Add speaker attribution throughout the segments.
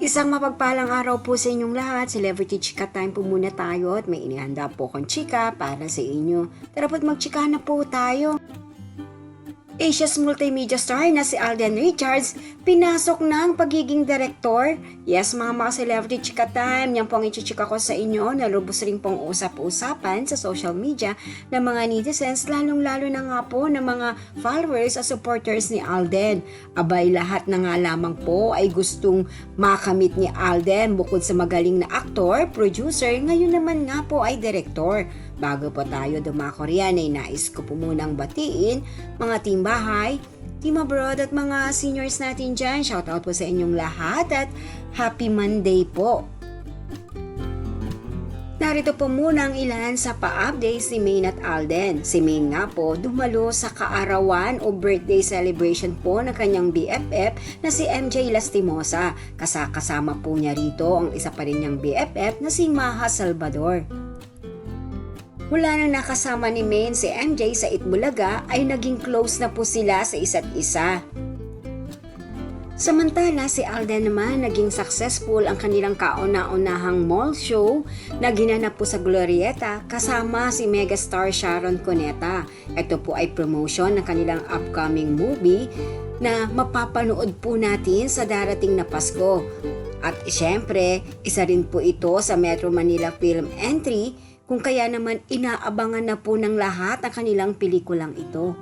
Speaker 1: Isang mapagpalang araw po sa inyong lahat. Celebrity Chika Time po muna tayo at may inihanda po akong chika para sa inyo. Tara po't magchika na po tayo. Asia's multimedia star na si Alden Richards, pinasok ng pagiging direktor. Yes mga celebrity chika time, yan po ang ichichika ko sa inyo. Nalubos rin pong usap-usapan sa social media ng mga netizens, lalong-lalo na nga po ng mga followers at supporters ni Alden. Abay, lahat na nga lamang po ay gustong makamit ni Alden. Bukod sa magaling na aktor, producer, ngayon naman nga po ay direktor. Bago po tayo dumako riyan ay nais ko po munang batiin mga team bahay, team abroad at mga seniors natin dyan. Shoutout po sa inyong lahat at happy Monday po. Narito po muna ang ilan sa pa-updates ni Maine at Alden. Si Maine nga po dumalo sa kaarawan o birthday celebration po ng kanyang BFF na si MJ Lastimosa. Kasama po niya rito ang isa pa rin niyang BFF na si Maha Salvador. Mula nang nakasama ni Maine si MJ sa Itbulaga ay naging close na po sila sa isa't isa. Samantala si Alden naman naging successful ang kanilang kauna-unahang mall show na ginanap po sa Glorieta kasama si megastar Sharon Cuneta. Ito po ay promotion ng kanilang upcoming movie na mapapanood po natin sa darating na Pasko. At syempre, isa rin po ito sa Metro Manila Film Entry kung kaya naman inaabangan na po ng lahat ang kanilang pelikulang ito.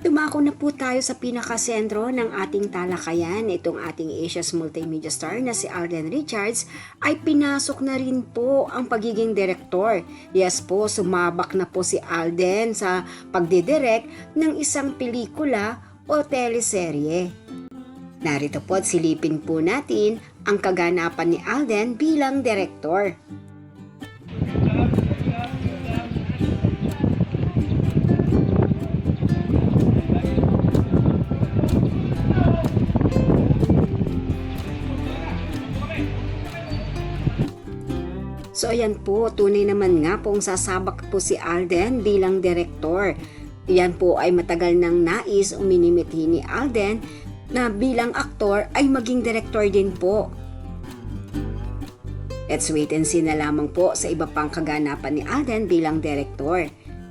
Speaker 1: Dumako na po tayo sa pinakasentro ng ating talakayan. Itong ating Asia's multimedia star na si Alden Richards ay pinasok na rin po ang pagiging direktor. Yes po, sumabak na po si Alden sa pagdidirect ng isang pelikula o teleserye. Narito po at silipin po natin ang kaganapan ni Alden bilang direktor. So ayan po, tunay naman nga pong sasabak po si Alden bilang direktor. Yan po ay matagal nang nais o minimithi ni Alden na bilang aktor ay maging direktor din po. Let's wait and see na lamang po sa iba pang kaganapan ni Alden bilang direktor.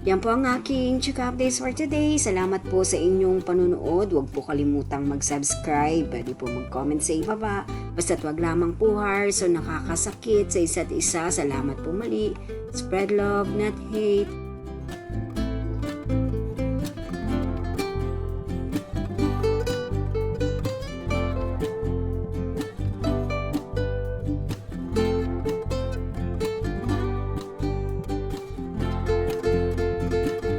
Speaker 1: Yan po ang aking chika updates for today. Salamat po sa inyong panunood. Huwag po kalimutang mag-subscribe. Pwede po mag-comment sa ibaba. Basta't wag lamang po harsh o nakakasakit sa isa't isa. Salamat po muli. Spread love, not hate.